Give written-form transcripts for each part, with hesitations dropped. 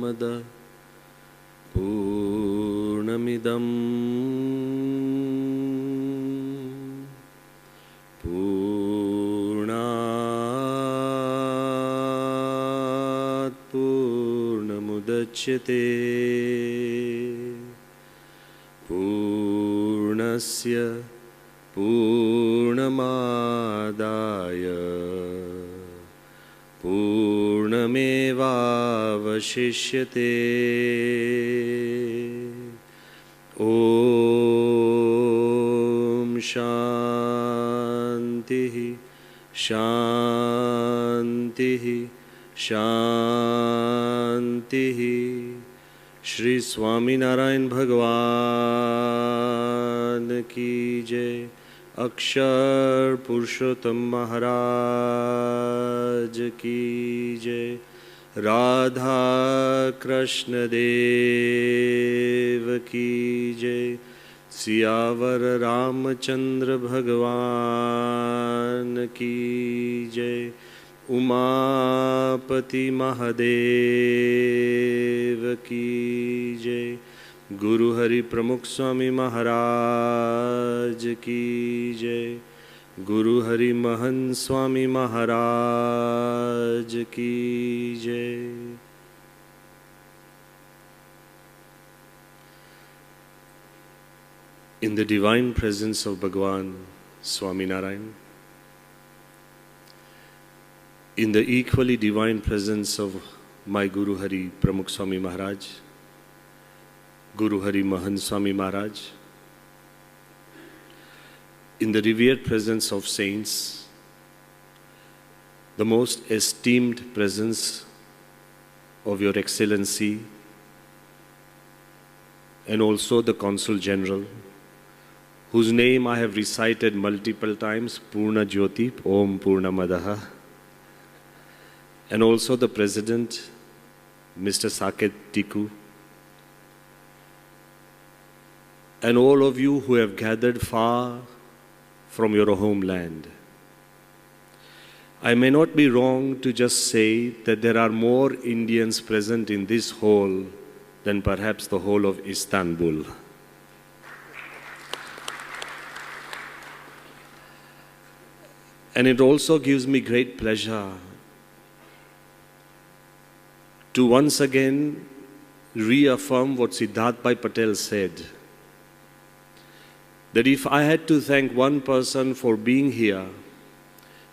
Purnamada Purnamidam Purnat Purnamudachyate Purnasya Purnamadaya Purnamevavashishyate. Om Shantihi Shantihi Shantihi. Shri Swami Narayan Bhagwan ki jai. Akshar Purushottam Maharaj ki jai. Radha Krishna Dev ki jai. Siyavar Ramachandra Bhagwan ki jai. Umapati Mahadev ki jai. Guru Hari Pramukh Swami Maharaj ki jai. Guru Hari Mahan Swami Maharaj ki jai. In the divine presence of Bhagwan Swami Narayan, in the equally divine presence of my Guru Hari Pramukh Swami Maharaj, Guru Hari Mahan Swami Maharaj, in the revered presence of saints, the most esteemed presence of Your Excellency and also the Consul General, whose name I have recited multiple times, Purna Jyoti, Om Purnamadaha, and also the President, Mr. Saket Tiku, and all of you who have gathered far from your homeland. I may not be wrong to just say that there are more Indians present in this hall than perhaps the whole of Istanbul. And it also gives me great pleasure to once again reaffirm what Siddharth Bhai Patel said, that if I had to thank one person for being here,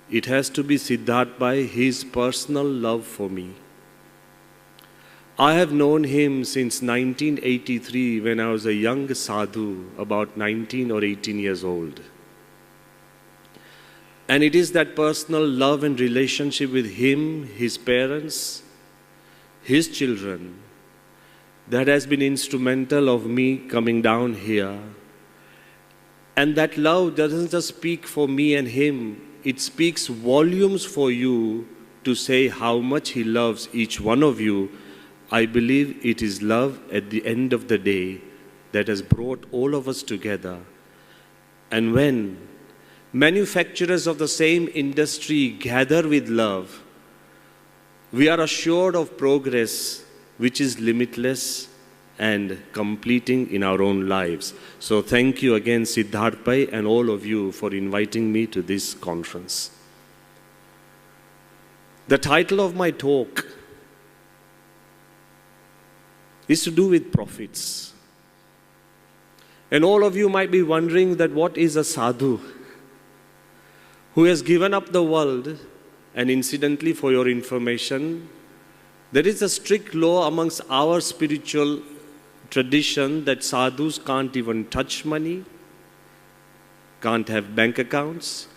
it has to be Siddharth Bhai, his personal love for me. I have known him since 1983 when I was a young sadhu, about 19 or 18 years old. And it is that personal love and relationship with him, his parents, his children, that has been instrumental of me coming down here. And that love doesn't just speak for me and him, it speaks volumes for you to say how much he loves each one of you. I believe it is love at the end of the day that has brought all of us together. And when manufacturers of the same industry gather with love, we are assured of progress which is limitless and completing in our own lives. So thank you again, Siddharth Bhai, and all of you for inviting me to this conference. The title of my talk is to do with profits. And all of you might be wondering that what is a sadhu who has given up the world. And incidentally, for your information, there is a strict law amongst our spiritual tradition that sadhus can't even touch money, can't have bank accounts,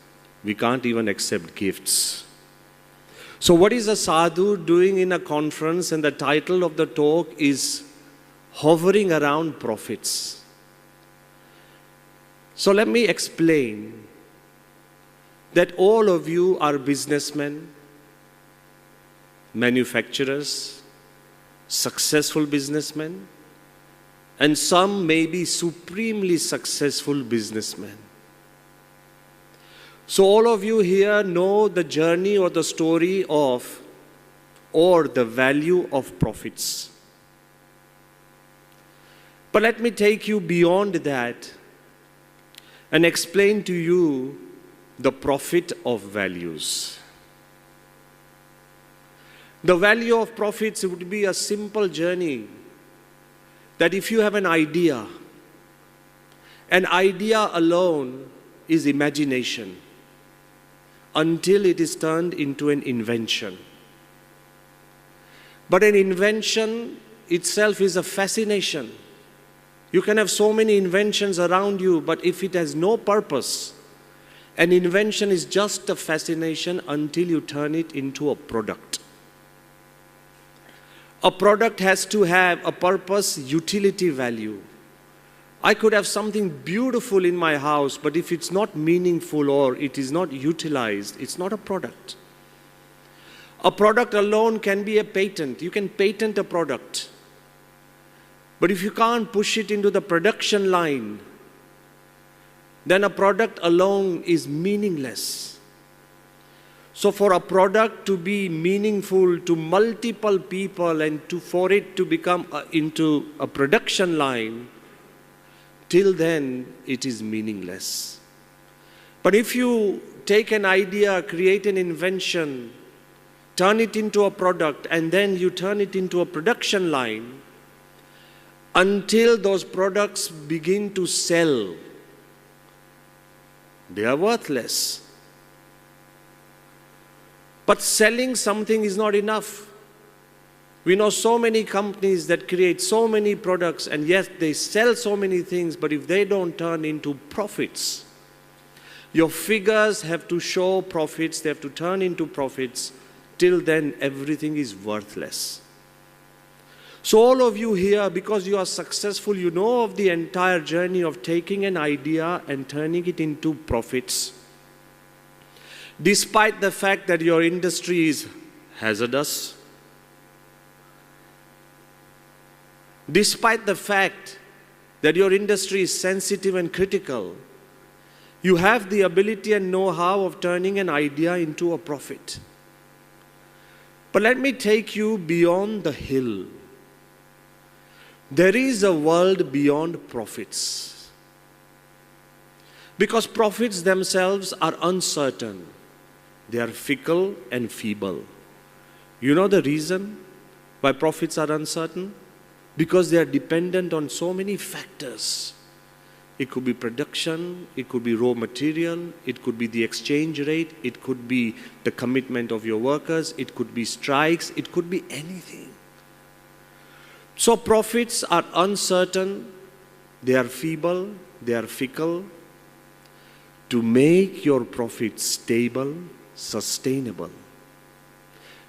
we can't even accept gifts. So what is a sadhu doing in a conference? And the title of the talk is hovering around profits. So let me explain that all of you are businessmen, manufacturers, successful businessmen, and some may be supremely successful businessmen. So all of you here know the journey or the story of, or the value of profits. But let me take you beyond that and explain to you the profit of values. The value of profits would be a simple journey that if you have an idea alone is imagination until it is turned into an invention. But an invention itself is a fascination. You can have so many inventions around you, but if it has no purpose, an invention is just a fascination until you turn it into a product. A product has to have a purpose, utility value. I could have something beautiful in my house, but if it's not meaningful or it is not utilized, it's not a product. A product alone can be a patent. You can patent a product. But if you can't push it into the production line, then a product alone is meaningless. So for a product to be meaningful to multiple people and for it to become into a production line, till then it is meaningless. But if you take an idea, create an invention, turn it into a product, and then you turn it into a production line, until those products begin to sell, they are worthless. But selling something is not enough. We know so many companies that create so many products, and yes, they sell so many things, but if they don't turn into profits, your figures have to show profits, they have to turn into profits, till then everything is worthless. So all of you here, because you are successful, you know of the entire journey of taking an idea and turning it into profits. Despite the fact that your industry is hazardous, despite the fact that your industry is sensitive and critical, you have the ability and know-how of turning an idea into a profit. But let me take you beyond the hill. There is a world beyond profits. Because profits themselves are uncertain. They are fickle and feeble. You know the reason why profits are uncertain? Because they are dependent on so many factors. It could be production, it could be raw material, it could be the exchange rate, it could be the commitment of your workers, it could be strikes, it could be anything. So profits are uncertain, they are feeble, they are fickle. To make your profits stable, sustainable,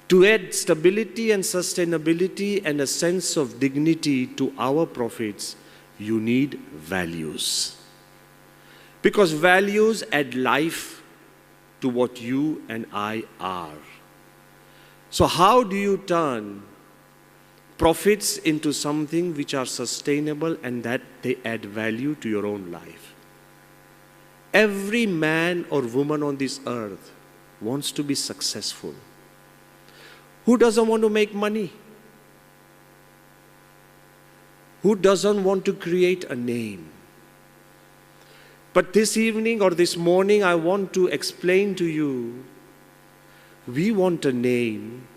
to add stability and sustainability and a sense of dignity to our profits, you need values. Because values add life to what you and I are. So how do you turn profits into something which are sustainable and that they add value to your own life? Every man or woman on this earth wants to be successful. Who doesn't want to make money? Who doesn't want to create a name? But this evening or this morning, I want to explain to you, we want a name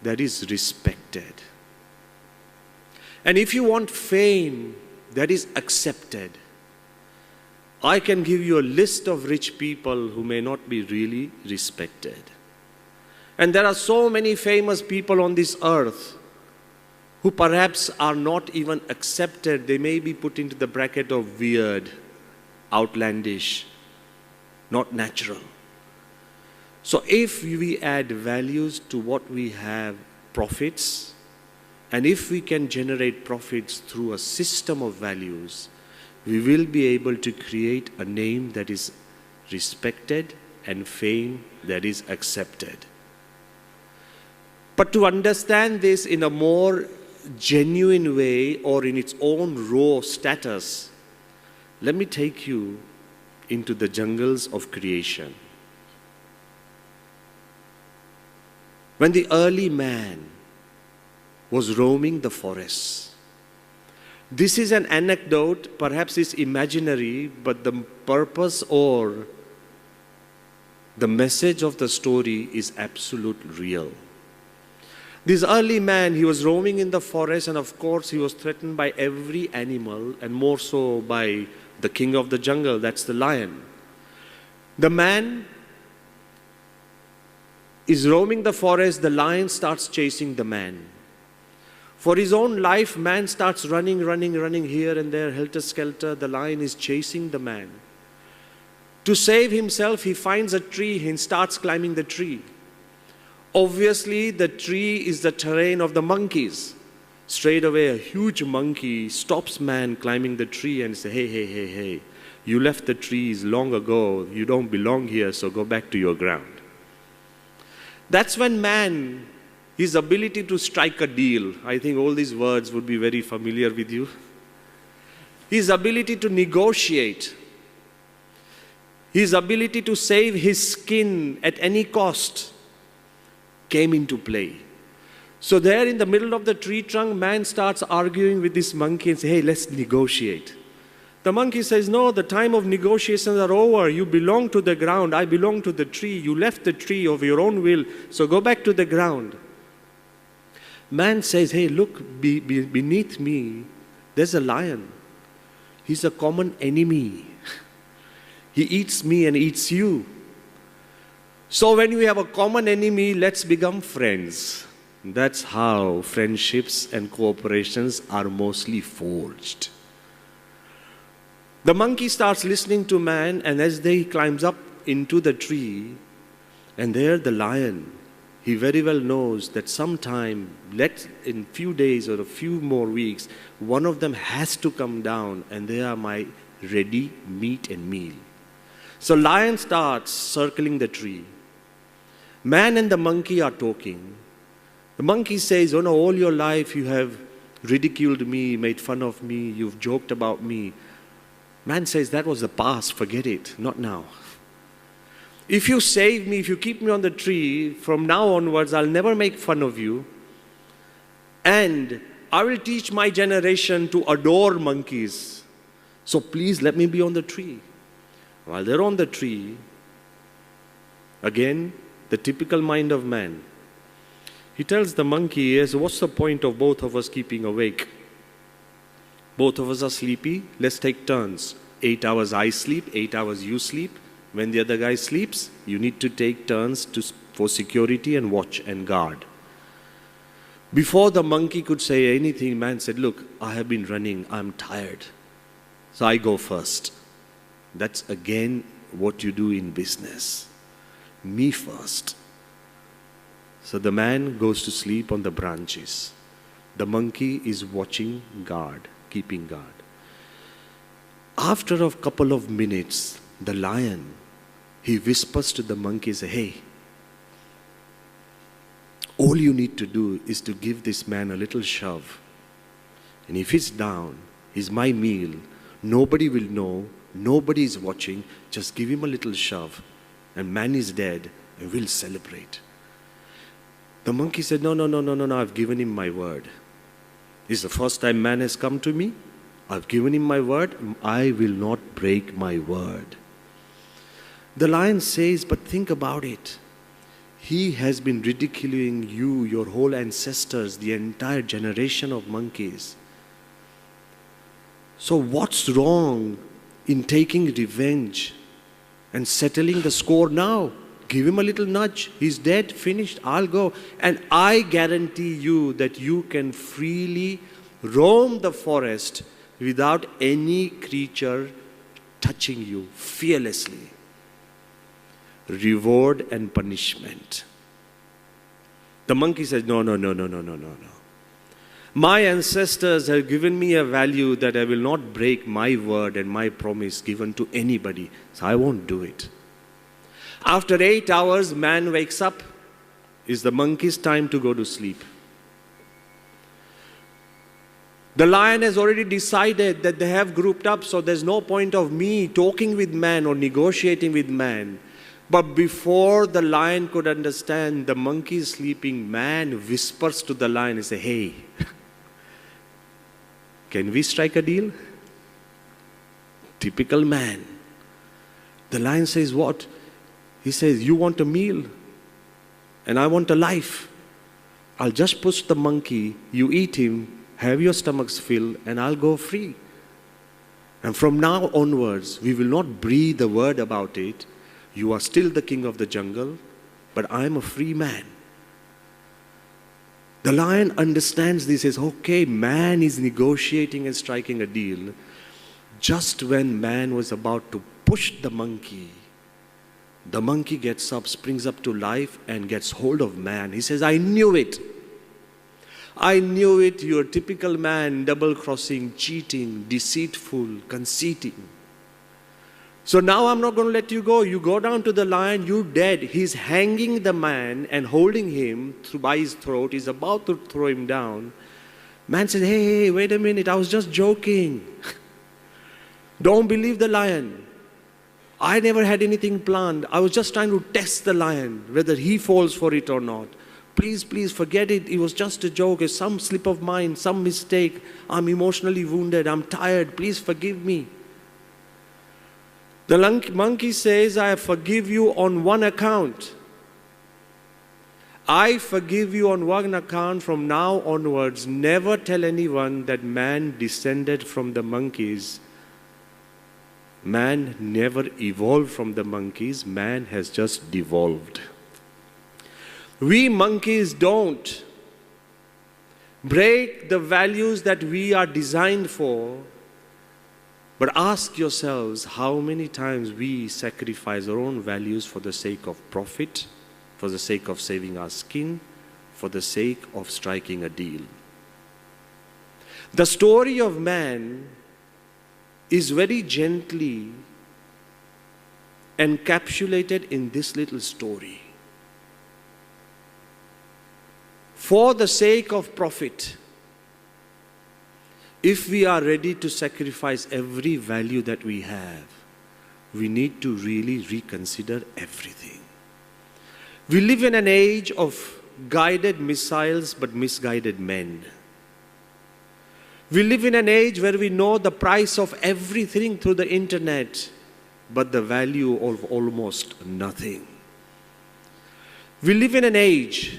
that is respected. And if you want fame that is accepted, I can give you a list of rich people who may not be really respected. And there are so many famous people on this earth who perhaps are not even accepted. They may be put into the bracket of weird, outlandish, not natural. So if we add values to what we have, profits, and if we can generate profits through a system of values, we will be able to create a name that is respected and fame that is accepted. But to understand this in a more genuine way or in its own raw status, let me take you into the jungles of creation. When the early man was roaming the forests, This is an anecdote, perhaps it's imaginary, but the purpose or the message of the story is absolutely real. This early man, he was roaming in the forest, and of course he was threatened by every animal, and more so by the king of the jungle, that's the lion. The man is roaming the forest, the lion starts chasing the man. For his own life, man starts running here and there, helter-skelter. The lion is chasing the man. To save himself, he finds a tree and starts climbing the tree. Obviously, the tree is the terrain of the monkeys. Straight away, a huge monkey stops man climbing the tree and says, hey, you left the trees long ago. You don't belong here, so go back to your ground. That's when man, his ability to strike a deal, I think all these words would be very familiar with you. His ability to negotiate, his ability to save his skin at any cost came into play. So there in the middle of the tree trunk, man starts arguing with this monkey and says, hey, let's negotiate. The monkey says, no, the time of negotiations are over. You belong to the ground. I belong to the tree. You left the tree of your own will, so go back to the ground. Man says, hey, look, beneath me, there's a lion. He's a common enemy. He eats me and eats you. So when we have a common enemy, let's become friends. That's how friendships and cooperations are mostly forged. The monkey starts listening to man, and as he climbs up into the tree, and there the lion, he very well knows that sometime, in few days or a few more weeks, one of them has to come down, and they are my ready meat and meal. So lion starts circling the tree. Man and the monkey are talking. The monkey says, oh no, all your life you have ridiculed me, made fun of me, you've joked about me. Man says, that was the past, forget it, not now. If you save me, if you keep me on the tree, from now onwards, I'll never make fun of you. And I will teach my generation to adore monkeys. So please let me be on the tree. While they're on the tree, again, the typical mind of man. He tells the monkey, yes, what's the point of both of us keeping awake? Both of us are sleepy, let's take turns. 8 hours I sleep, 8 hours you sleep. When the other guy sleeps, you need to take turns for security and watch and guard. Before the monkey could say anything, man said, look, I have been running, I'm tired. So I go first. That's again what you do in business. Me first. So the man goes to sleep on the branches. The monkey is watching guard, keeping guard. After a couple of minutes, the lion, he whispers to the monkey, say, hey, all you need to do is to give this man a little shove. And if he's down, he's my meal. Nobody will know. Nobody is watching. Just give him a little shove. And man is dead, and we'll celebrate. The monkey said, no, I've given him my word. This is the first time man has come to me. I've given him my word. I will not break my word. The lion says, but think about it. He has been ridiculing you, your whole ancestors, the entire generation of monkeys. So what's wrong in taking revenge and settling the score now? Give him a little nudge. He's dead, finished, I'll go. And I guarantee you that you can freely roam the forest without any creature touching you, fearlessly. Reward and punishment. The monkey says, no. My ancestors have given me a value that I will not break my word and my promise given to anybody. So I won't do it. After 8 hours, man wakes up. It's the monkey's time to go to sleep. The lion has already decided that they have grouped up, so there's no point of me talking with man or negotiating with man. But before the lion could understand, the monkey is sleeping, man whispers to the lion and says, hey, Can we strike a deal? Typical man. The lion says what? He says, you want a meal and I want a life. I'll just push the monkey, you eat him, have your stomachs filled, and I'll go free. And from now onwards, we will not breathe a word about it. You are still the king of the jungle, but I am a free man. The lion understands this, says, okay, man is negotiating and striking a deal. Just when man was about to push the monkey gets up, springs up to life and gets hold of man. He says, I knew it. I knew it. You're a typical man, double-crossing, cheating, deceitful, conceiting. So now I'm not going to let you go. You go down to the lion, you're dead. He's hanging the man and holding him by his throat. He's about to throw him down. Man said, hey, wait a minute, I was just joking. Don't believe the lion. I never had anything planned. I was just trying to test the lion, whether he falls for it or not. Please, please forget it. It was just a joke. It's some slip of mine, some mistake. I'm emotionally wounded. I'm tired. Please forgive me. The monkey says, I forgive you on one account. I forgive you on one account. From now onwards, never tell anyone that man descended from the monkeys. Man never evolved from the monkeys. Man has just devolved. We monkeys don't break the values that we are designed for. But ask yourselves how many times we sacrifice our own values for the sake of profit, for the sake of saving our skin, for the sake of striking a deal. The story of man is very gently encapsulated in this little story. For the sake of profit, if we are ready to sacrifice every value that we have, we need to really reconsider everything. We live in an age of guided missiles but misguided men. We live in an age where we know the price of everything through the internet, but the value of almost nothing. We live in an age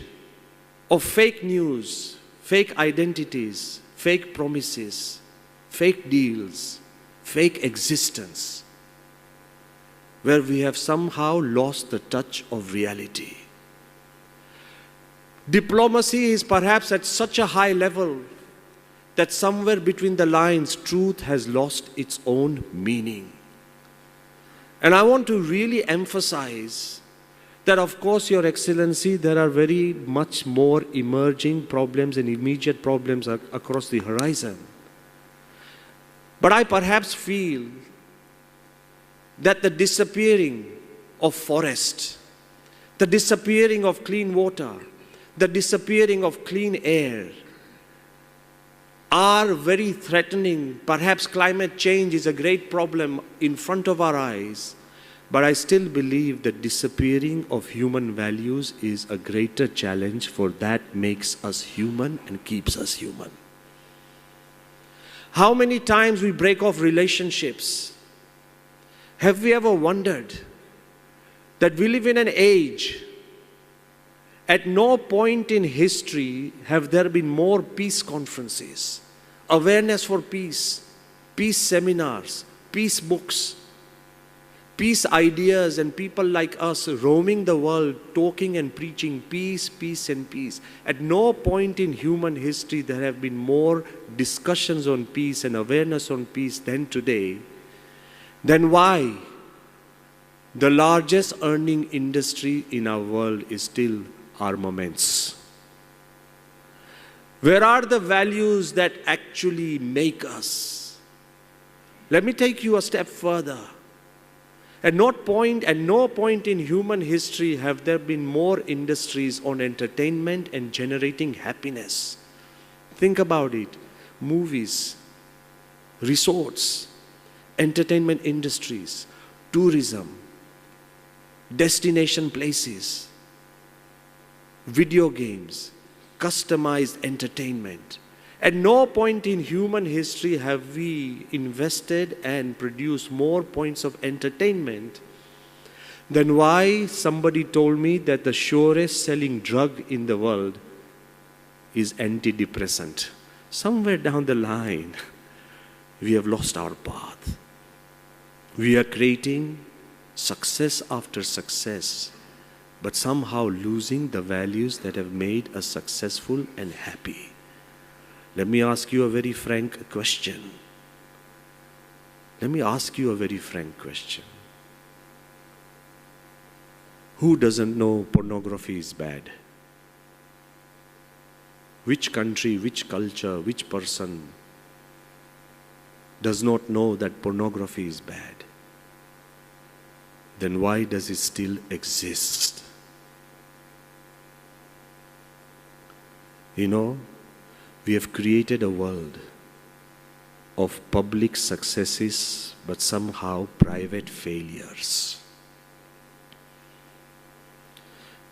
of fake news, fake identities, fake promises, fake deals, fake existence, where we have somehow lost the touch of reality. Diplomacy is perhaps at such a high level that somewhere between the lines, truth has lost its own meaning. And I want to really emphasize that, of course, Your Excellency, there are very much more emerging problems and immediate problems across the horizon. But I perhaps feel that the disappearing of forest, the disappearing of clean water, the disappearing of clean air are very threatening. Perhaps climate change is a great problem in front of our eyes, but I still believe that disappearing of human values is a greater challenge, for that makes us human and keeps us human. How many times we break off relationships? Have we ever wondered that we live in an age, at no point in history have there been more peace conferences, awareness for peace, peace seminars, peace books, peace ideas, and people like us roaming the world talking and preaching peace, peace and peace. At no point in human history there have been more discussions on peace and awareness on peace than today. Then why the largest earning industry in our world is still armaments? Where are the values that actually make us? Let me take you a step further. At no point in human history have there been more industries on entertainment and generating happiness. Think about it. Movies, resorts, entertainment industries, tourism, destination places, video games, customized entertainment, At no point in human history have we invested and produced more points of entertainment than why somebody told me that the surest selling drug in the world is antidepressant. Somewhere down the line, we have lost our path. We are creating success after success, but somehow losing the values that have made us successful and happy. Let me ask you a very frank question. Let me ask you a very frank question. Who doesn't know pornography is bad? Which country, which culture, which person does not know that pornography is bad? Then why does it still exist? You know, we have created a world of public successes, but somehow private failures.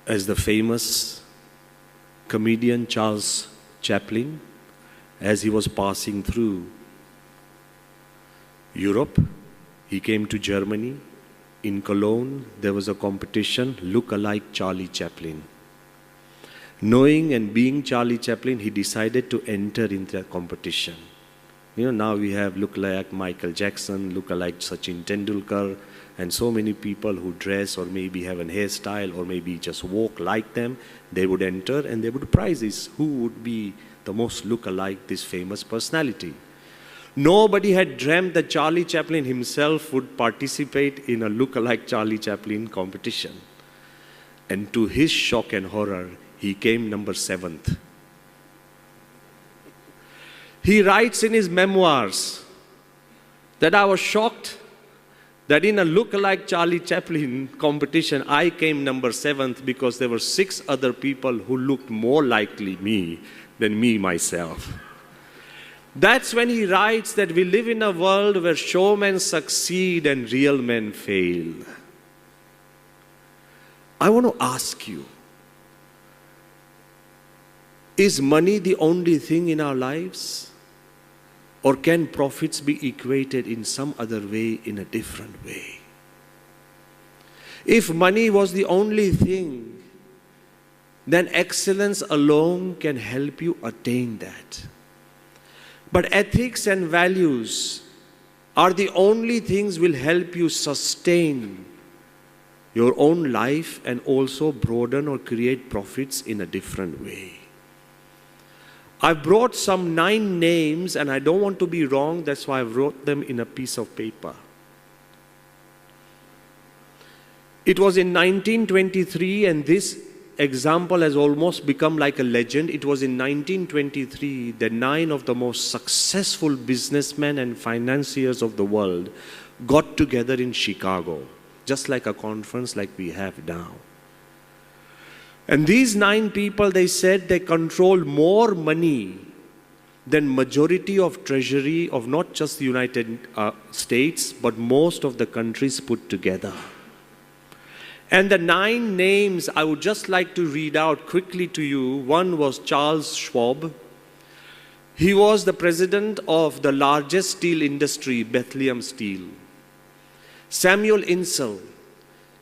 As the famous comedian Charles Chaplin, as he was passing through Europe, he came to Germany. In Cologne, there was a competition, look-alike Charlie Chaplin. Knowing and being Charlie Chaplin, he decided to enter into that competition. You know, now we have look-alike Michael Jackson, look-alike Sachin Tendulkar, and so many people who dress or maybe have an hairstyle or maybe just walk like them. They would enter and they would prizes who would be the most look-alike this famous personality. Nobody had dreamt that Charlie Chaplin himself would participate in a look-alike Charlie Chaplin competition. And to his shock and horror, he came number 7th. He writes in his memoirs that I was shocked that in a look-alike Charlie Chaplin competition, I came number 7th because there were 6 other people who looked more likely me than me myself. That's when he writes that we live in a world where showmen succeed and real men fail. I want to ask you, is money the only thing in our lives? Or can profits be equated in some other way, in a different way? If money was the only thing, then excellence alone can help you attain that. But ethics and values are the only things will help you sustain your own life and also broaden or create profits in a different way. I brought some 9 names, and I don't want to be wrong, that's why I wrote them in a piece of paper. It was in 1923, and this example has almost become like a legend. It was in 1923 that 9 of the most successful businessmen and financiers of the world got together in Chicago, just like a conference like we have now. And these 9 people, they said they controlled more money than majority of treasury of not just the United States, but most of the countries put together. And the 9 names I would just like to read out quickly to you. One was Charles Schwab. He was the president of the largest steel industry, Bethlehem Steel. Samuel Insull.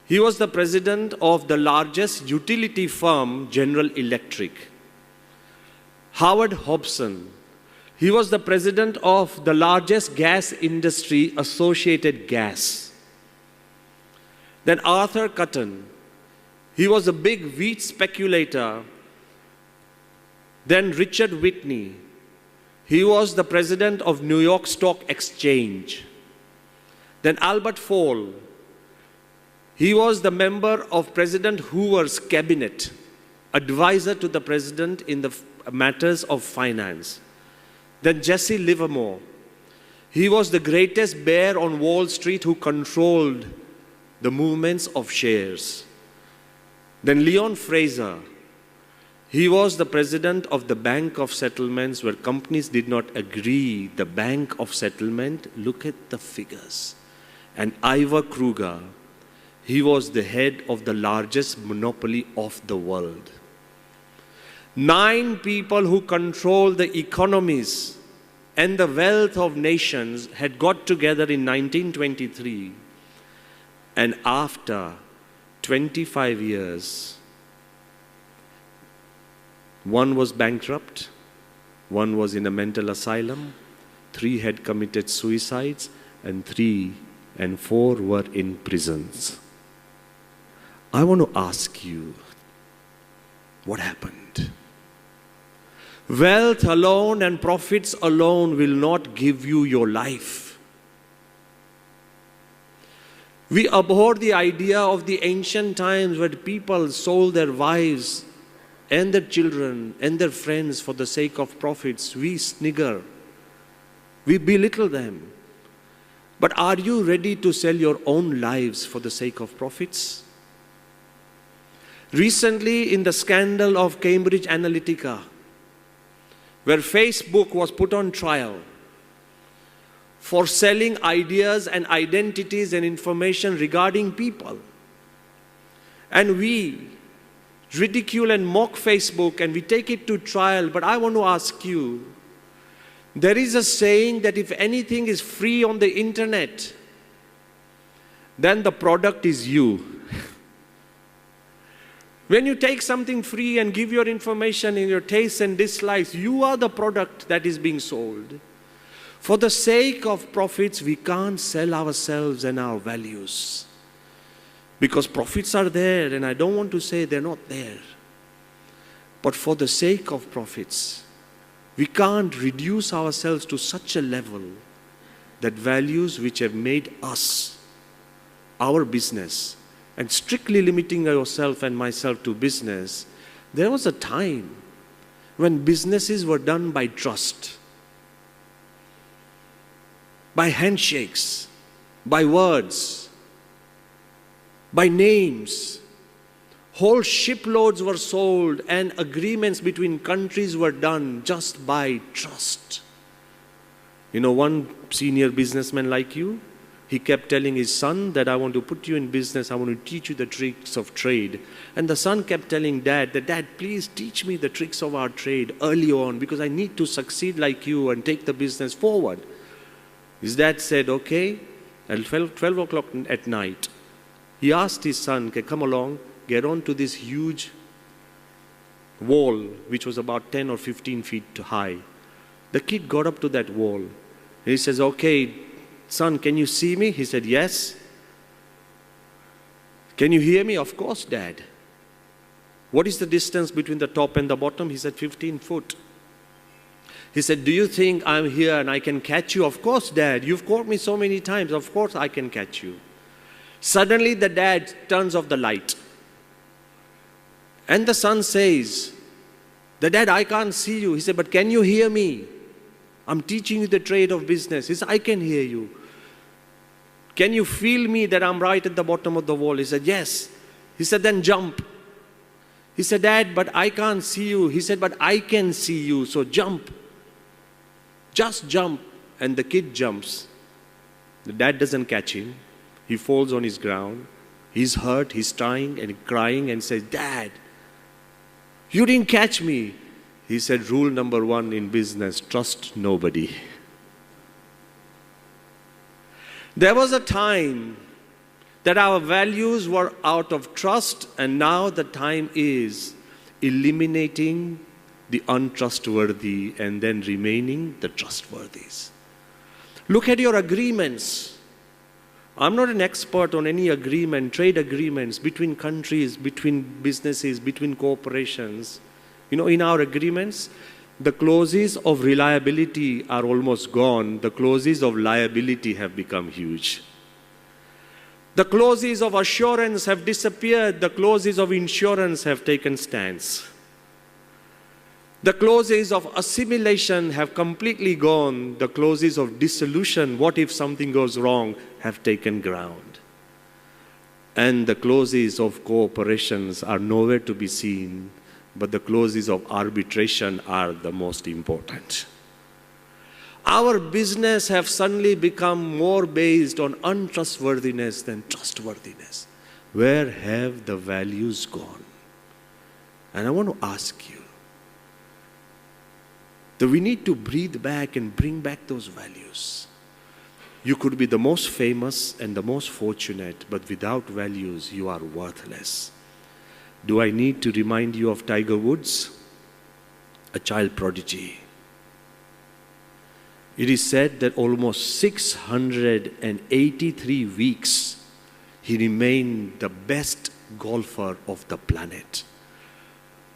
He was the president of the largest utility firm, General Electric. Howard Hobson. He was the president of the largest gas industry, Associated Gas. Then Arthur Cutten. He was a big wheat speculator. Then Richard Whitney. He was the president of New York Stock Exchange. Then Albert Fall. He was the member of President Hoover's cabinet, advisor to the president in the matters of finance. Then Jesse Livermore. He was the greatest bear on Wall Street who controlled the movements of shares. Then Leon Fraser. He was the president of the Bank of Settlements where companies did not agree. The Bank of Settlement, look at the figures. And Ivor Kruger. He was the head of the largest monopoly of the world. 9 people who control the economies and the wealth of nations had got together in 1923, and after 25 years, one was bankrupt, one was in a mental asylum, 3 had committed suicides, and 3 and 4 were in prisons. I want to ask you, what happened? Wealth alone and profits alone will not give you your life. We abhor the idea of the ancient times where people sold their wives and their children and their friends for the sake of profits. We snigger. We belittle them. But are you ready to sell your own lives for the sake of profits? Recently, in the scandal of Cambridge Analytica, where Facebook was put on trial for selling ideas and identities and information regarding people, and we ridicule and mock Facebook and we take it to trial, but I want to ask you, there is a saying that if anything is free on the internet, then the product is you. When you take something free and give your information in your tastes and dislikes, you are the product that is being sold. For the sake of profits, we can't sell ourselves and our values. Because profits are there, and I don't want to say they're not there. But for the sake of profits, we can't reduce ourselves to such a level that values which have made us, our business, and strictly limiting yourself and myself to business, there was a time when businesses were done by trust, by handshakes, by words, by names. Whole shiploads were sold and agreements between countries were done just by trust. You know, one senior businessman like you, he kept telling his son that I want to put you in business, I want to teach you the tricks of trade. And the son kept telling dad that, Dad, please teach me the tricks of our trade early on because I need to succeed like you and take the business forward. His dad said, okay, at 12 o'clock at night, he asked his son, okay, come along, get onto this huge wall, which was about 10 or 15 feet high. The kid got up to that wall. And he says, okay, son, can you see me? He said, yes. Can you hear me? Of course, Dad. What is the distance between the top and the bottom? He said, 15 foot. He said, do you think I'm here and I can catch you? Of course, Dad. You've caught me so many times. Of course, I can catch you. Suddenly, the dad turns off the light. And the son says, Dad, I can't see you. He said, but can you hear me? I'm teaching you the trade of business. He said, I can hear you. Can you feel me that I'm right at the bottom of the wall? He said, yes. He said, then jump. He said, Dad, but I can't see you. He said, but I can see you, so jump. Just jump. And the kid jumps. The dad doesn't catch him. He falls on his ground. He's hurt, he's trying and crying and says, Dad, you didn't catch me. He said, rule number 1 in business, trust nobody. There was a time that our values were out of trust, and now the time is eliminating the untrustworthy and then remaining the trustworthies. Look at your agreements. I'm not an expert on any agreement, trade agreements between countries, between businesses, between corporations. You know, in our agreements, the clauses of reliability are almost gone. The clauses of liability have become huge. The clauses of assurance have disappeared. The clauses of insurance have taken stance. The clauses of assimilation have completely gone. The clauses of dissolution, what if something goes wrong, have taken ground. And the clauses of cooperations are nowhere to be seen, but the clauses of arbitration are the most important. Our business have suddenly become more based on untrustworthiness than trustworthiness. Where have the values gone? And I want to ask you, that we need to breathe back and bring back those values. You could be the most famous and the most fortunate, but without values, you are worthless. Do I need to remind you of Tiger Woods, a child prodigy? It is said that almost 683 weeks he remained the best golfer of the planet.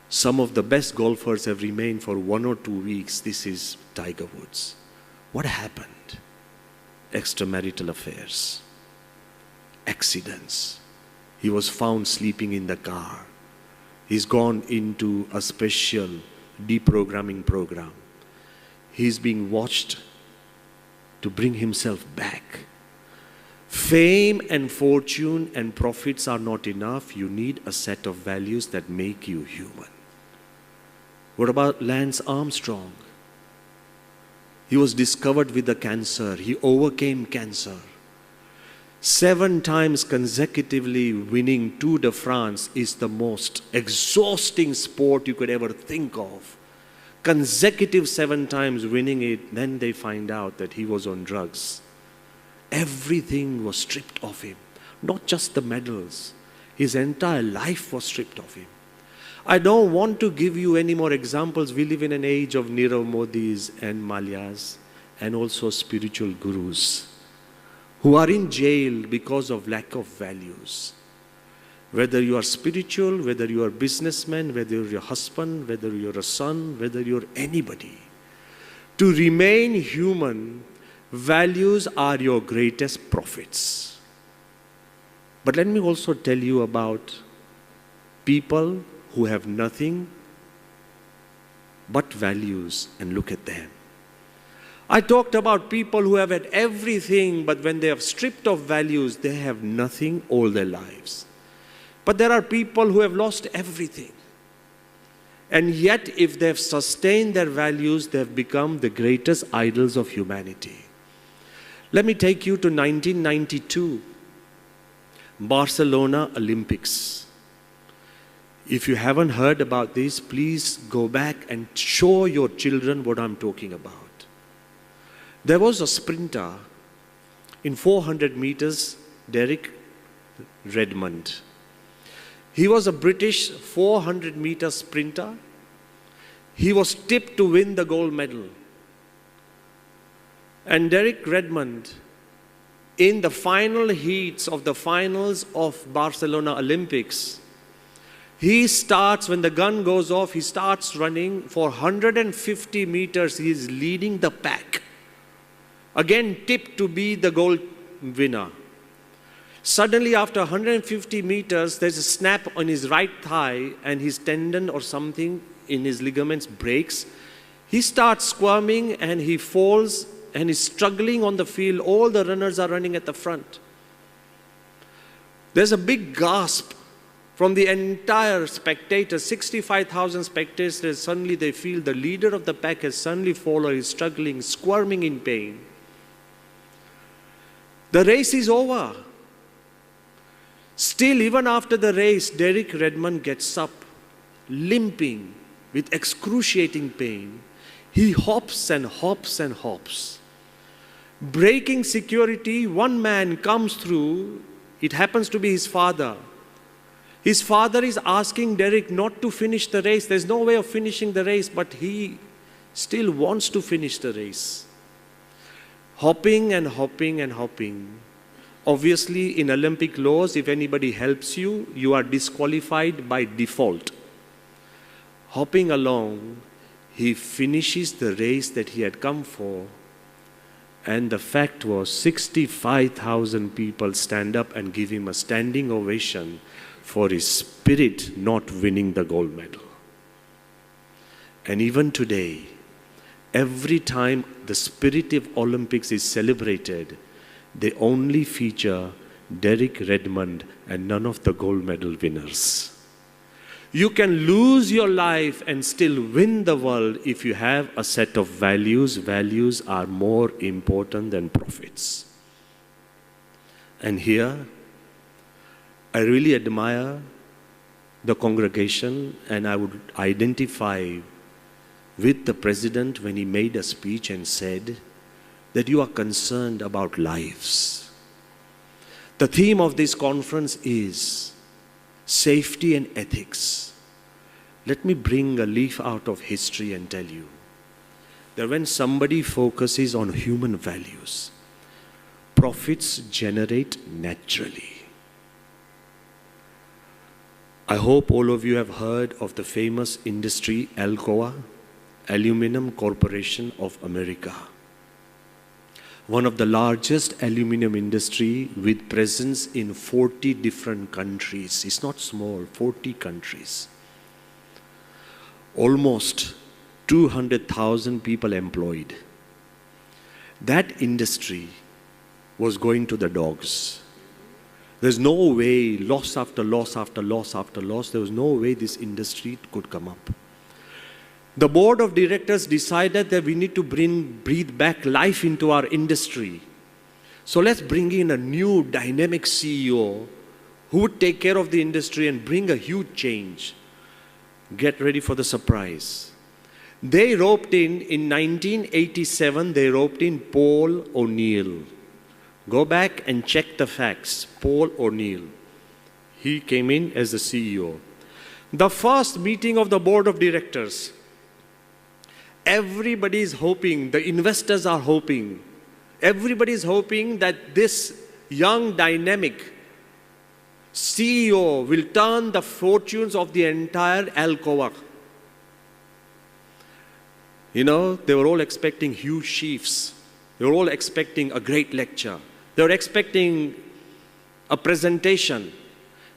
Some of the best golfers have remained for 1 or 2 weeks. This is Tiger Woods. What happened? Extramarital affairs, accidents. He was found sleeping in the car. He's gone into a special deprogramming program. He's being watched to bring himself back. Fame and fortune and profits are not enough. You need a set of values that make you human. What about Lance Armstrong? He was discovered with a cancer. He overcame cancer. 7 times consecutively winning Tour de France is the most exhausting sport you could ever think of. Consecutive 7 times winning it, then they find out that he was on drugs. Everything was stripped of him. Not just the medals. His entire life was stripped of him. I don't want to give you any more examples. We live in an age of Nirav Modis and Malyas and also spiritual gurus who are in jail because of lack of values. Whether you are spiritual, whether you are a businessman, whether you're your husband, whether you're a son, whether you're anybody. To remain human, values are your greatest profits. But let me also tell you about people who have nothing but values, and look at them. I talked about people who have had everything, but when they have stripped of values, they have nothing all their lives. But there are people who have lost everything. And yet, if they have sustained their values, they have become the greatest idols of humanity. Let me take you to 1992, Barcelona Olympics. If you haven't heard about this, please go back and show your children what I'm talking about. There was a sprinter in 400 meters, Derek Redmond. He was a British 400-meter sprinter. He was tipped to win the gold medal. And Derek Redmond, in the final heats of the finals of Barcelona Olympics, he starts, when the gun goes off, he starts running for 150 meters. He is leading the pack. Again, tipped to be the gold winner. Suddenly, after 150 meters, there's a snap on his right thigh and his tendon or something in his ligaments breaks. He starts squirming and he falls and is struggling on the field. All the runners are running at the front. There's a big gasp from the entire spectators, 65,000 spectators. Suddenly they feel the leader of the pack has suddenly fallen, is struggling, squirming in pain. The race is over. Still, even after the race, Derek Redmond gets up, limping with excruciating pain. He hops and hops and hops. Breaking security, one man comes through. It happens to be his father. His father is asking Derek not to finish the race. There's no way of finishing the race, but he still wants to finish the race. Hopping and hopping and hopping. Obviously, in Olympic laws, if anybody helps you, you are disqualified by default. Hopping along, he finishes the race that he had come for. And the fact was, 65,000 people stand up and give him a standing ovation for his spirit not winning the gold medal. And even today, every time the spirit of Olympics is celebrated, they only feature Derek Redmond and none of the gold medal winners. You can lose your life and still win the world if you have a set of values. Values are more important than profits. And here, I really admire the congregation, and I would identify with the president when he made a speech and said that you are concerned about lives. The theme of this conference is safety and ethics. Let me bring a leaf out of history and tell you that when somebody focuses on human values, profits generate naturally. I hope all of you have heard of the famous industry Alcoa, Aluminum Corporation of America. One of the largest aluminum industry with presence in 40 different countries. It's not small, 40 countries. Almost 200,000 people employed. That industry was going to the dogs. There's no way, loss after loss after loss after loss, there was no way this industry could come up. The board of directors decided that we need to breathe back life into our industry. So let's bring in a new dynamic CEO who would take care of the industry and bring a huge change. Get ready for the surprise. They roped in 1987, they roped in Paul O'Neill. Go back and check the facts. Paul O'Neill. He came in as the CEO. The first meeting of the board of directors, everybody is hoping, the investors are hoping, everybody is hoping that this young dynamic CEO will turn the fortunes of the entire Alcoa. You know, they were all expecting huge chiefs. They were all expecting a great lecture. They were expecting a presentation.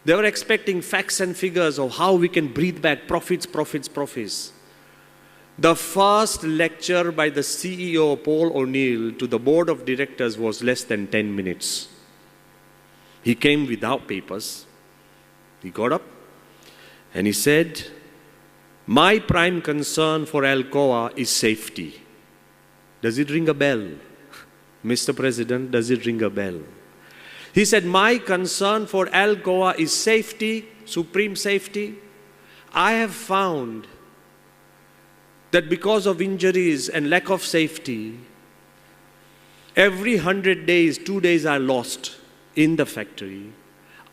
They were expecting facts and figures of how we can breathe back profits, profits, profits. The first lecture by the CEO, Paul O'Neill, to the board of directors was less than 10 minutes. He came without papers. He got up and he said, "My prime concern for Alcoa is safety." Does it ring a bell? Mr. President, does it ring a bell? He said, "My concern for Alcoa is safety, supreme safety. I have found that because of injuries and lack of safety, every 100 days, 2 days are lost in the factory.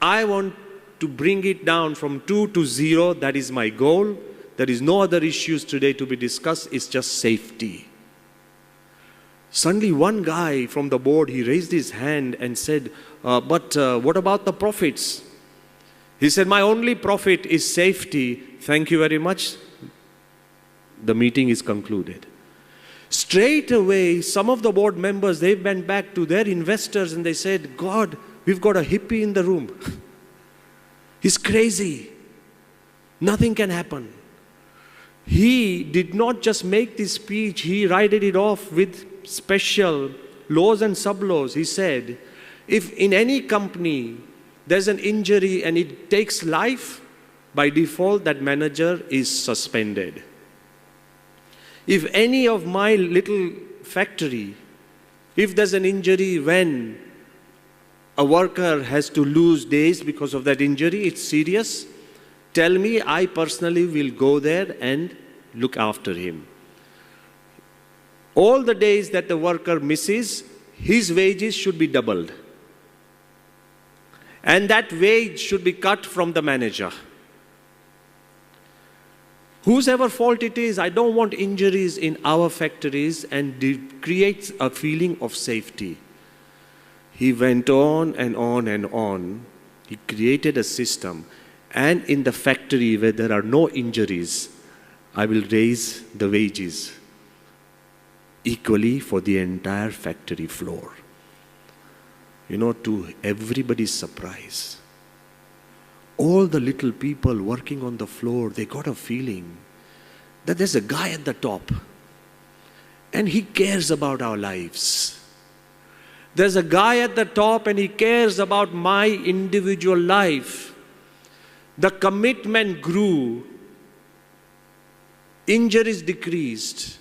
I want to bring it down from 2 to 0. That is my goal. There is no other issues today to be discussed. It's just safety." Suddenly one guy from the board, he raised his hand and said, but what about the profits? He said, "My only profit is safety. Thank you very much." The meeting is concluded. Straight away, some of the board members, they went back to their investors and they said, "God, we've got a hippie in the room. He's crazy. Nothing can happen." He did not just make this speech, he righted it off with special laws and sub-laws. He said, if in any company there's an injury and it takes life, by default that manager is suspended. If any of my little factory, if there's an injury when a worker has to lose days because of that injury, it's serious, tell me, I personally will go there and look after him. All the days that the worker misses, his wages should be doubled. And that wage should be cut from the manager. Whosever fault it is, I don't want injuries in our factories, and it creates a feeling of safety. He went on and on and on. He created a system. And in the factory where there are no injuries, I will raise the wages equally for the entire factory floor. You know, to everybody's surprise, all the little people working on the floor, they got a feeling that there's a guy at the top and he cares about our lives. There's a guy at the top and he cares about my individual life. The commitment grew, injuries decreased,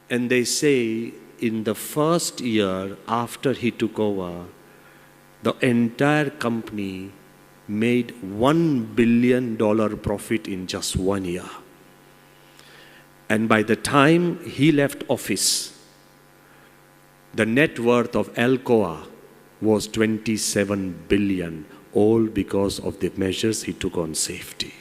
and they say in the first year after he took over, the entire company made $1 billion profit in just 1 year. And by the time he left office, the net worth of Alcoa was 27 billion, all because of the measures he took on safety.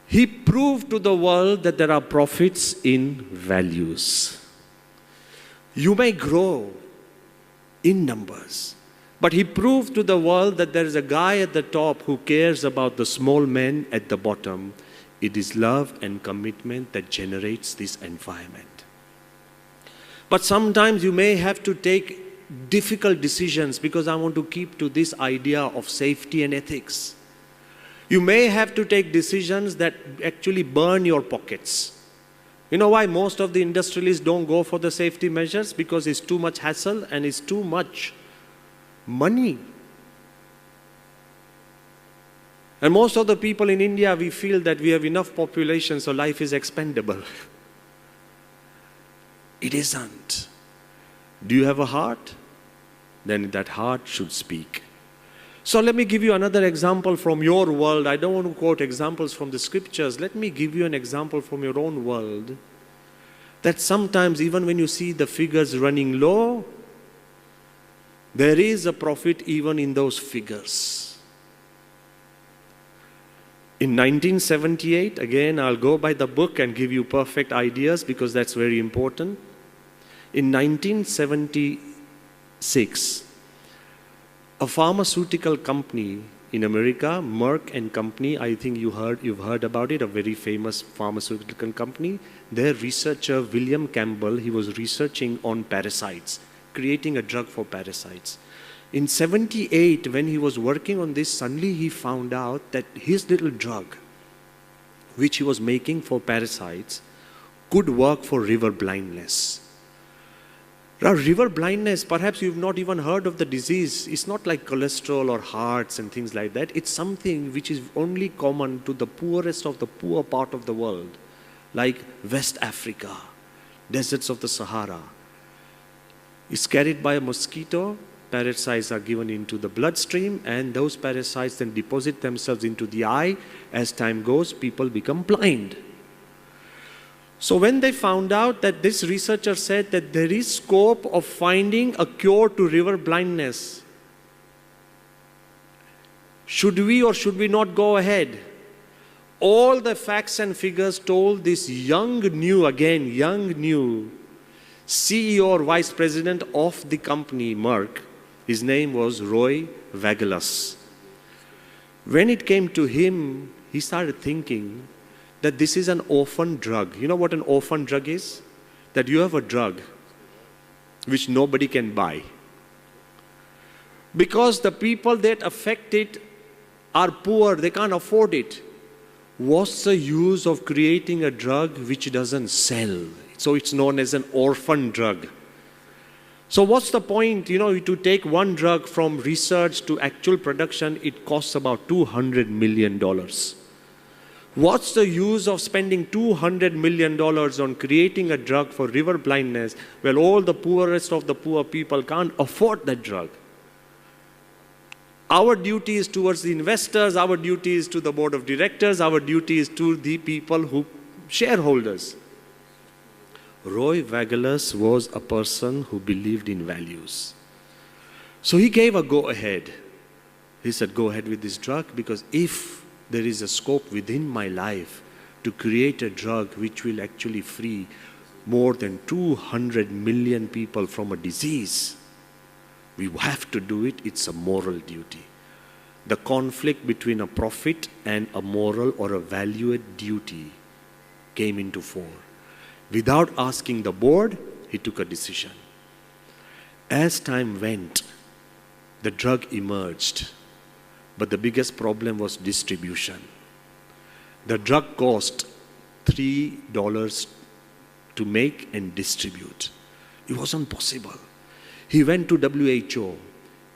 He proved to the world that there are profits in values. You may grow in numbers, but he proved to the world that there is a guy at the top who cares about the small men at the bottom. It is love and commitment that generates this environment. But sometimes you may have to take difficult decisions, because I want to keep to this idea of safety and ethics. You may have to take decisions that actually burn your pockets. You know why most of the industrialists don't go for the safety measures? Because it's too much hassle and it's too much money. And most of the people in India, we feel that we have enough population, so life is expendable. It isn't. Do you have a heart? Then that heart should speak. So let me give you another example from your world. I don't want to quote examples from the scriptures. Let me give you an example from your own world. That sometimes even when you see the figures running low, there is a profit even in those figures. In 1978, again, I'll go by the book and give you perfect ideas because that's very important. In 1976, a pharmaceutical company in America, Merck and Company, I think you've heard about it, a very famous pharmaceutical company. Their researcher, William Campbell, he was researching on parasites, creating a drug for parasites. In 78, when he was working on this, suddenly he found out that his little drug, which he was making for parasites, could work for river blindness. Now, river blindness, perhaps you've not even heard of the disease. It's not like cholesterol or hearts and things like that. It's something which is only common to the poorest of the poor part of the world, like West Africa, deserts of the Sahara. It's carried by a mosquito. Parasites are given into the bloodstream, and those parasites then deposit themselves into the eye. As time goes, people become blind. So when they found out that this researcher said that there is scope of finding a cure to river blindness, should we or should we not go ahead? All the facts and figures told this young new CEO or vice president of the company, Merck. His name was Roy Vagelos. When it came to him, he started thinking that this is an orphan drug. You know what an orphan drug is? That you have a drug which nobody can buy. Because the people that affect it are poor, they can't afford it. What's the use of creating a drug which doesn't sell? So it's known as an orphan drug. So what's the point? You know, to take one drug from research to actual production, it costs about $200 million. What's the use of spending $200 million on creating a drug for river blindness when all the poorest of the poor people can't afford that drug? Our duty is towards the investors, our duty is to the board of directors, our duty is to the people who shareholders. Roy Vagelos was a person who believed in values. So he gave a go-ahead. He said, go ahead with this drug, because if there is a scope within my life to create a drug which will actually free more than 200 million people from a disease, we have to do it. It's a moral duty. The conflict between a profit and a moral or a valued duty came into fore. Without asking the board, he took a decision. As time went, the drug emerged. But the biggest problem was distribution. The drug cost $3 to make and distribute. It wasn't possible. He went to WHO.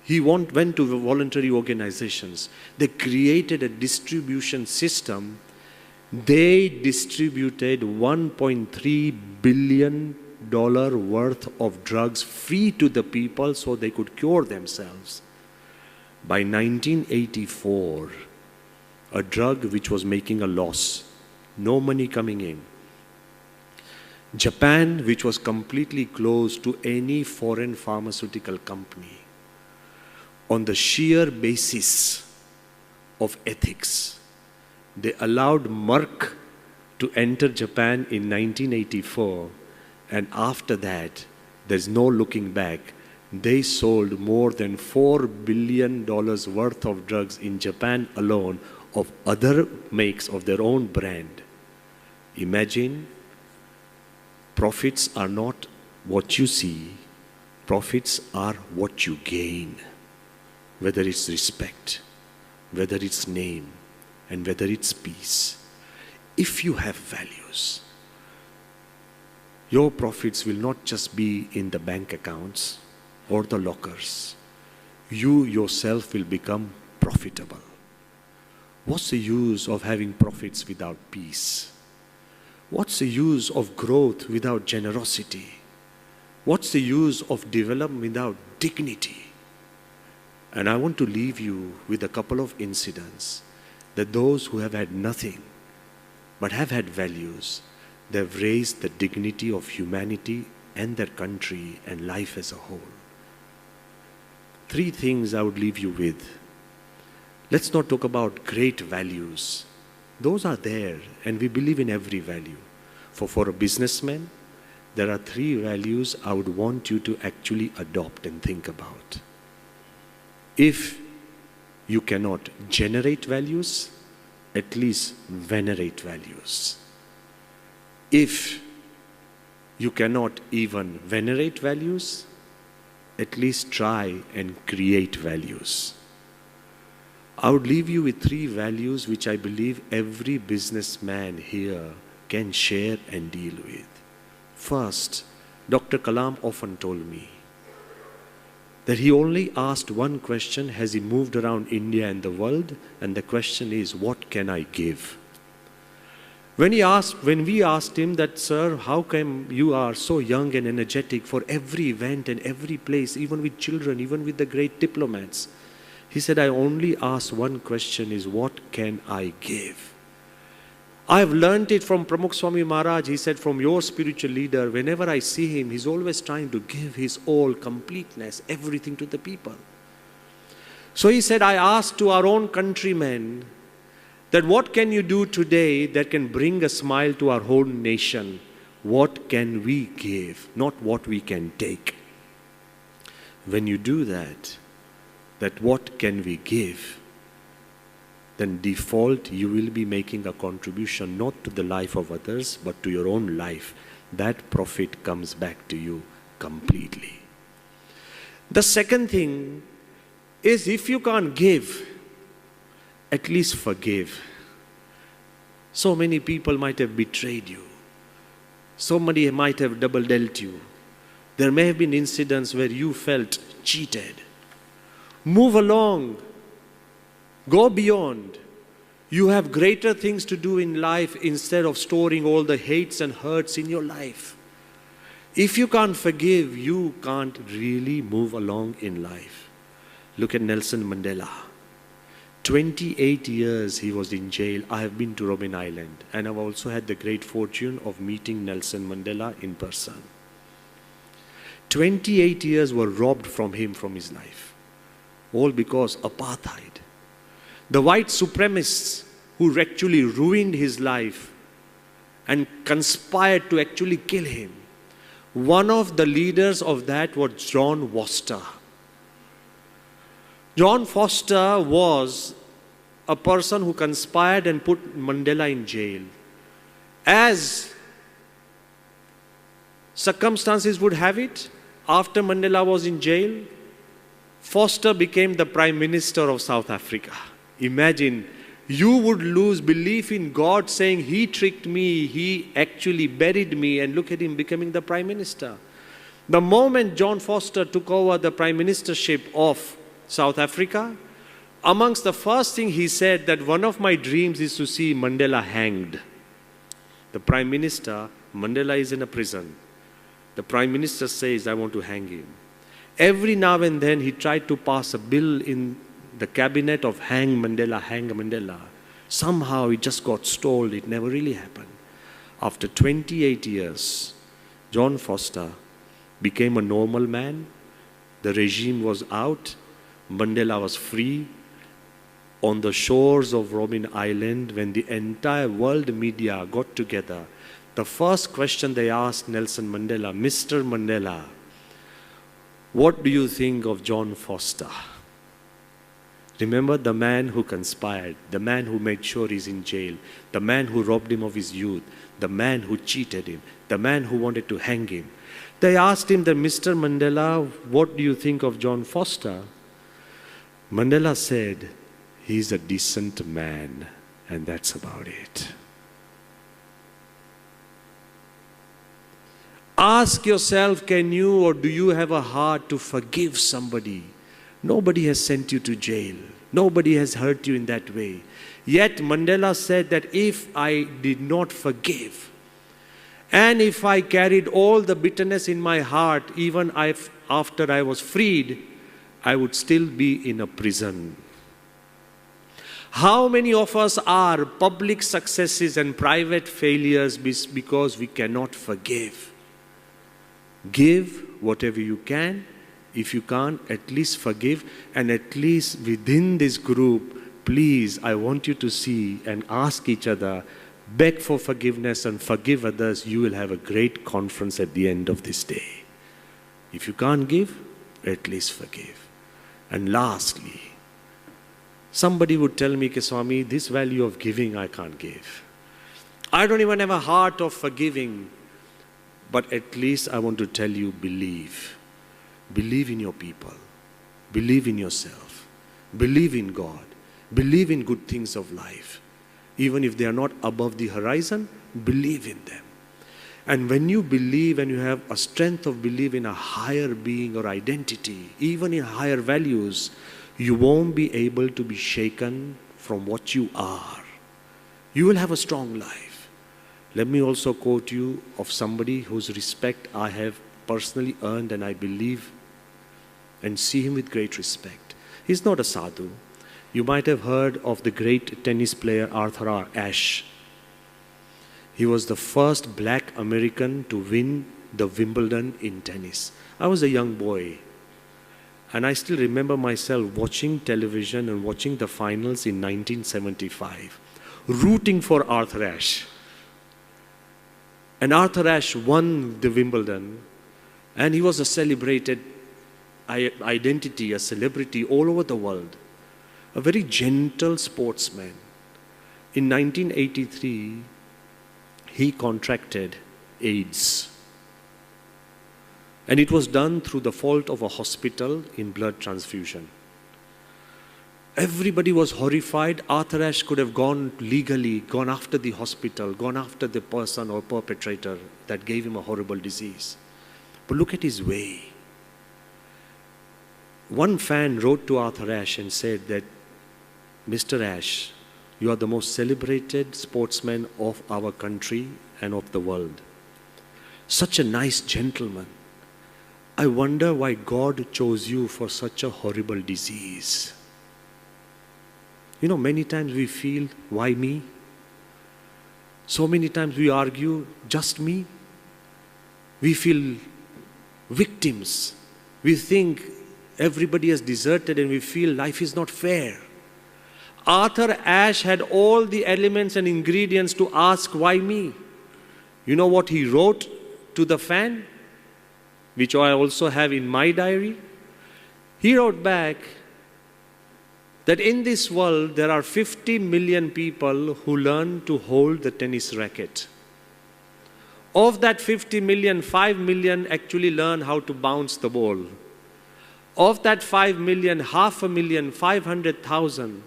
He went to voluntary organizations. They created a distribution system. They distributed $1.3 billion worth of drugs free to the people so they could cure themselves. By 1984, a drug which was making a loss no money coming in. Japan, which was completely closed to any foreign pharmaceutical company, on the sheer basis of ethics, they allowed Merck to enter Japan in 1984, and after that, there's no looking back. They sold more than $4 billion worth of drugs in Japan alone of other makes of their own brand. Imagine, profits are not what you see, profits are what you gain. Whether it's respect, whether it's name, and whether it's peace. If you have values, your profits will not just be in the bank accounts or the lockers. You yourself will become profitable. What's the use of having profits without peace? What's the use of growth without generosity? What's the use of development without dignity? And I want to leave you with a couple of incidents that those who have had nothing but have had values, they've raised the dignity of humanity and their country and life as a whole. 3 things I would leave you with. Let's not talk about great values. Those are there, and we believe in every value. For a businessman, there are 3 values I would want you to actually adopt and think about. If you cannot generate values, at least venerate values. If you cannot even venerate values, at least try and create values. I would leave you with 3 values which I believe every businessman here can share and deal with. First, Dr. Kalam often told me that he only asked one question as he moved around India and the world, and the question is, what can I give? When we asked him that, sir, how come you are so young and energetic for every event and every place, even with children, even with the great diplomats? He said, I only ask one question is, what can I give? I have learned it from Pramukh Swami Maharaj. He said, from your spiritual leader, whenever I see him, he's always trying to give his all, completeness, everything to the people. So he said, I asked to our own countrymen that what can you do today that can bring a smile to our whole nation? What can we give, not what we can take? When you do that what can we give, then default you will be making a contribution not to the life of others but to your own life. That profit comes back to you completely. The second thing is, if you can't give, at least forgive. So many people might have betrayed you. Somebody might have double dealt you. There may have been incidents where you felt cheated. Move along. Go beyond. You have greater things to do in life instead of storing all the hates and hurts in your life. If you can't forgive, you can't really move along in life. Look at Nelson Mandela. 28 years he was in jail. I have been to Robben Island, and I've also had the great fortune of meeting Nelson Mandela in person. 28 years were robbed from him, from his life. All because apartheid. The white supremacists who actually ruined his life and conspired to actually kill him. One of the leaders of that was John Foster. John Foster was a person who conspired and put Mandela in jail. As circumstances would have it, after Mandela was in jail, Foster became the Prime Minister of South Africa. Imagine, you would lose belief in God saying, he tricked me, he actually buried me, and look at him becoming the Prime Minister. The moment John Foster took over the Prime Ministership of South Africa, amongst the first thing he said that one of my dreams is to see Mandela hanged. The Prime Minister, Mandela is in a prison. The Prime Minister says, I want to hang him. Every now and then he tried to pass a bill in the cabinet of hang Mandela, hang Mandela. Somehow it just got stalled. It never really happened. After 28 years, John Foster became a normal man. The regime was out. Mandela was free. On the shores of Robben Island, when the entire world media got together, the first question they asked Nelson Mandela, Mr. Mandela, what do you think of John Foster? Remember the man who conspired, the man who made sure he's in jail, the man who robbed him of his youth, the man who cheated him, the man who wanted to hang him. They asked him that, Mr. Mandela, what do you think of John Foster? Mandela said, he's a decent man, and that's about it. Ask yourself, can you or do you have a heart to forgive somebody? Nobody has sent you to jail. Nobody has hurt you in that way. Yet Mandela said that if I did not forgive, and if I carried all the bitterness in my heart, even after I was freed, I would still be in a prison. How many of us are public successes and private failures because we cannot forgive? Give whatever you can. If you can't, at least forgive. And at least within this group, please, I want you to see and ask each other, beg for forgiveness and forgive others. You will have a great conference at the end of this day. If you can't give, at least forgive. And lastly, somebody would tell me, Swami, this value of giving I can't give. I don't even have a heart of forgiving. But at least I want to tell you, believe. Believe in your people. Believe in yourself. Believe in God. Believe in good things of life. Even if they are not above the horizon, believe in them. And when you believe and you have a strength of belief in a higher being or identity, even in higher values, you won't be able to be shaken from what you are. You will have a strong life. Let me also quote you of somebody whose respect I have personally earned and I believe and see him with great respect. He's not a sadhu. You might have heard of the great tennis player Arthur Ashe. He was the first black American to win the Wimbledon in tennis. I was a young boy. And I still remember myself watching television and watching the finals in 1975, rooting for Arthur Ashe. And Arthur Ashe won the Wimbledon, and he was a celebrated identity, a celebrity all over the world. A very gentle sportsman. In 1983, he contracted AIDS. And it was done through the fault of a hospital in blood transfusion. Everybody was horrified. Arthur Ashe could have gone legally, gone after the hospital, gone after the person or perpetrator that gave him a horrible disease. But look at his way. One fan wrote to Arthur Ashe and said that, Mr. Ashe, you are the most celebrated sportsman of our country and of the world. Such a nice gentleman. I wonder why God chose you for such a horrible disease. You know, many times we feel, why me? So many times we argue, just me? We feel victims. We think everybody has deserted and we feel life is not fair. Arthur Ashe had all the elements and ingredients to ask, why me? You know what he wrote to the fan, which I also have in my diary? He wrote back that in this world there are 50 million people who learn to hold the tennis racket. Of that 50 million, 5 million actually learn how to bounce the ball. Of that 5 million, 500,000, 500,000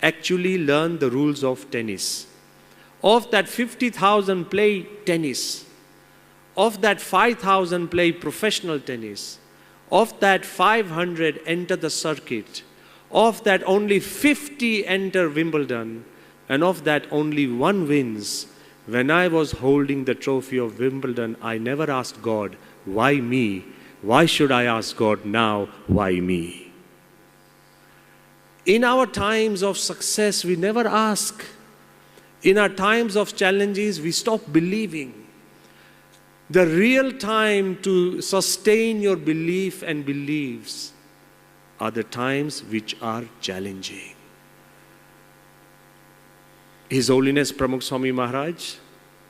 actually learn the rules of tennis. Of that 50,000 play tennis. Of that 5,000 play professional tennis. Of that 500 enter the circuit. Of that only 50 enter Wimbledon. And of that only one wins. When I was holding the trophy of Wimbledon, I never asked God, why me? Why should I ask God now, why me? In our times of success, we never ask. In our times of challenges, we stop believing. The real time to sustain your belief and beliefs are the times which are challenging. His Holiness Pramukh Swami Maharaj,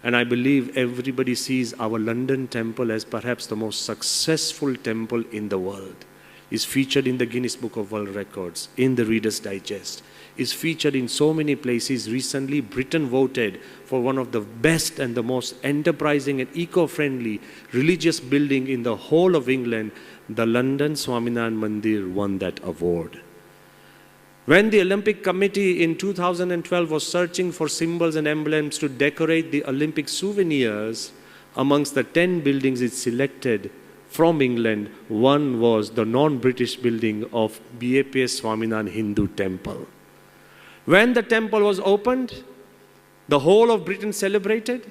and I believe everybody sees our London temple as perhaps the most successful temple in the world, is featured in the Guinness Book of World Records, in the Reader's Digest, is featured in so many places. Recently, Britain voted for one of the best and the most enterprising and eco-friendly religious building in the whole of England. The London Swaminarayan Mandir won that award. When the Olympic Committee in 2012 was searching for symbols and emblems to decorate the Olympic souvenirs, amongst the 10 buildings it selected from England, one was the non-British building of BAPS Swaminarayan Hindu Temple. When the temple was opened, the whole of Britain celebrated.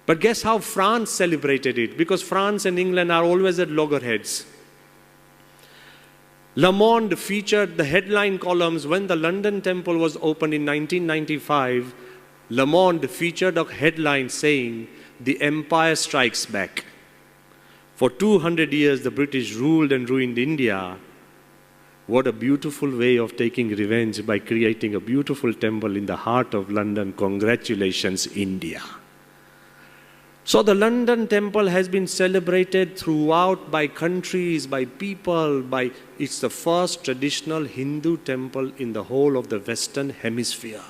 But guess how France celebrated it? Because France and England are always at loggerheads. Le Monde featured the headline columns when the London temple was opened in 1995. Le Monde featured a headline saying, "The Empire Strikes Back." For 200 years, the British ruled and ruined India. What a beautiful way of taking revenge by creating a beautiful temple in the heart of London. Congratulations, India. So the London temple has been celebrated throughout by countries, by people, it's the first traditional Hindu temple in the whole of the Western Hemisphere.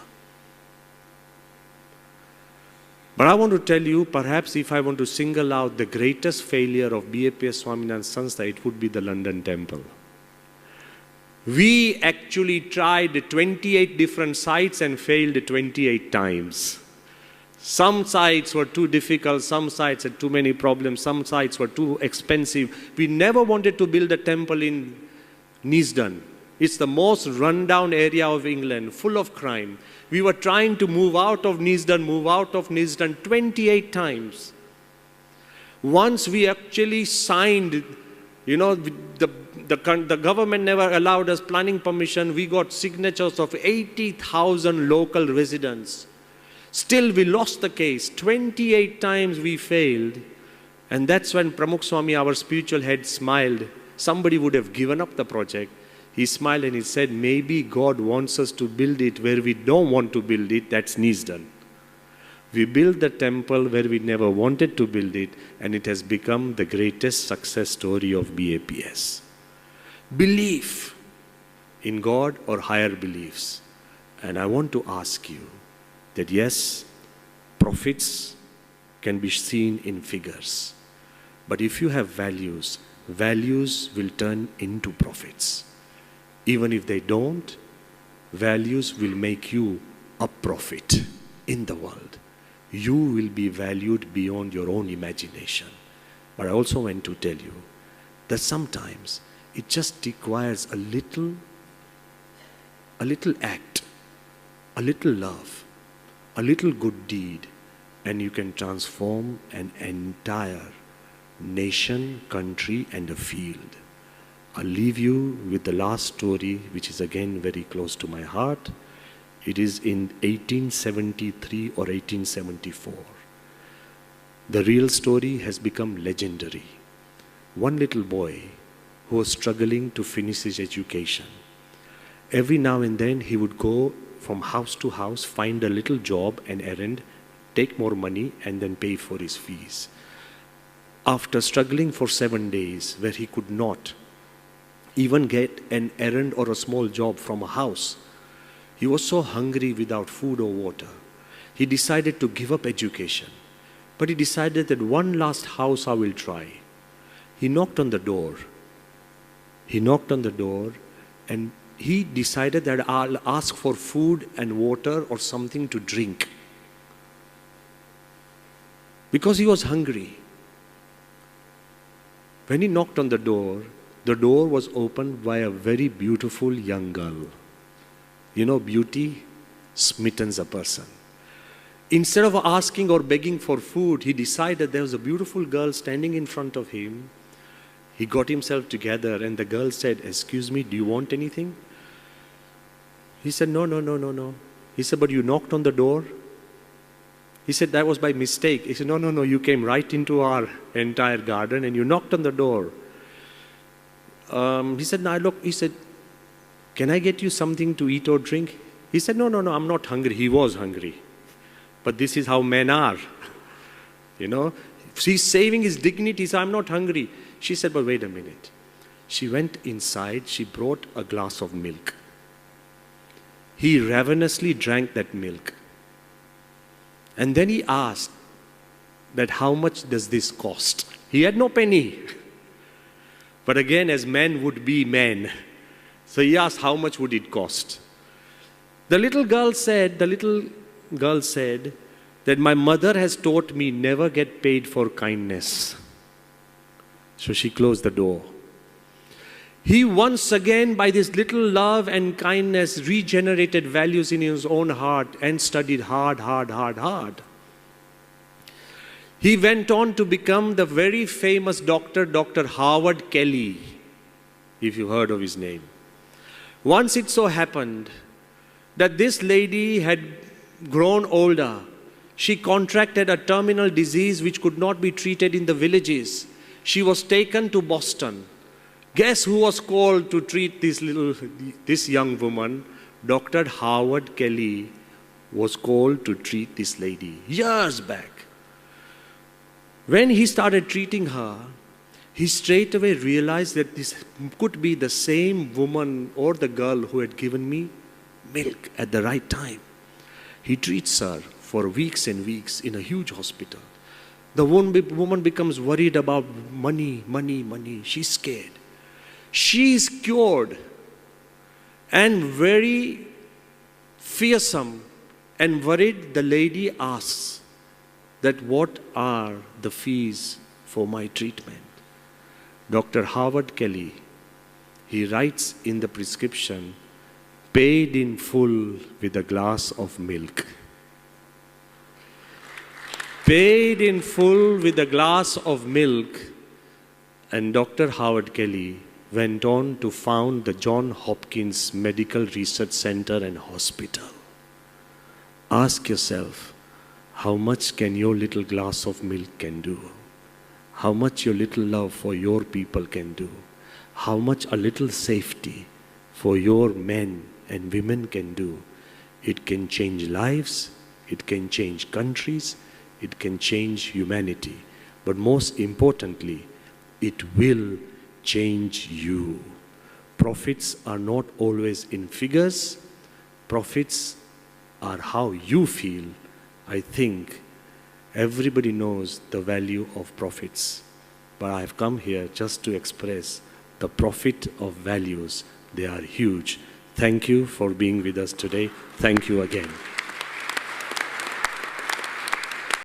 But I want to tell you, perhaps if I want to single out the greatest failure of BAPS Swaminarayan Sanstha, it would be the London temple. We actually tried 28 different sites and failed 28 times. Some sites were too difficult, some sites had too many problems, some sites were too expensive. We never wanted to build a temple in Neasden. It's the most run-down area of England, full of crime. We were trying to move out of Neasden 28 times. Once we actually signed, the government never allowed us planning permission. We got signatures of 80,000 local residents. Still, we lost the case. 28 times we failed. And that's when Pramukh Swami, our spiritual head, smiled. Somebody would have given up the project. He smiled and he said, maybe God wants us to build it where we don't want to build it. That's Neasden. We built the temple where we never wanted to build it, and it has become the greatest success story of BAPS. Belief in God or higher beliefs. And I want to ask you, that yes, profits can be seen in figures. But if you have values, values will turn into profits. Even if they don't, values will make you a profit in the world. You will be valued beyond your own imagination. But I also want to tell you that sometimes it just requires a little act, a little love, a little good deed, and you can transform an entire nation, country, and a field. I'll leave you with the last story, which is again very close to my heart. It is in 1873 or 1874. The real story has become legendary. One little boy who was struggling to finish his education. Every now and then he would go from house to house, find a little job, an errand, take more money, and then pay for his fees. After struggling for 7 days, where he could not even get an errand or a small job from a house, he was so hungry without food or water. He decided to give up education. But he decided that one last house I will try. He knocked on the door. And he decided that I'll ask for food and water or something to drink. Because he was hungry. When he knocked on the door was opened by a very beautiful young girl. You know, beauty smittens a person. Instead of asking or begging for food, he decided there was a beautiful girl standing in front of him. He got himself together and the girl said, "Excuse me, do you want anything?" He said, no, no, no, no, no. He said, but you knocked on the door? He said, that was by mistake. He said, no, no, no, you came right into our entire garden and you knocked on the door. He said, no, look, he said, can I get you something to eat or drink? He said, no, no, no, I'm not hungry. He was hungry. But this is how men are. You know, he's saving his dignity, so I'm not hungry. She said, but wait a minute. She went inside, she brought a glass of milk. He ravenously drank that milk. And then he asked that how much does this cost? He had no penny. But again, as men would be men. So he asked how much would it cost? The little girl said that my mother has taught me never get paid for kindness. So she closed the door. He once again, by this little love and kindness, regenerated values in his own heart and studied hard. He went on to become the very famous doctor, Dr. Howard Kelly, if you heard of his name. Once it so happened that this lady had grown older. She contracted a terminal disease which could not be treated in the villages. She was taken to Boston. Guess who was called to treat this young woman? Dr. Howard Kelly was called to treat this lady years back. When he started treating her, he straight away realized that this could be the same woman or the girl who had given me milk at the right time. He treats her for weeks and weeks in a huge hospital. The woman becomes worried about money. She's scared. She is cured and very fearsome and worried. The lady asks that what are the fees for my treatment? Dr. Howard Kelly, he writes in the prescription, paid in full with a glass of milk. Paid in full with a glass of milk. And Dr. Howard Kelly went on to found the John Hopkins Medical Research Center and Hospital. Ask yourself, how much can your little glass of milk can do? How much your little love for your people can do? How much a little safety for your men and women can do? It can change lives, it can change countries, it can change humanity. But most importantly, it will change you. Profits are not always in figures. Profits are how you feel. I think everybody knows the value of profits. But I have come here just to express the profit of values. They are huge. Thank you for being with us today. Thank you again.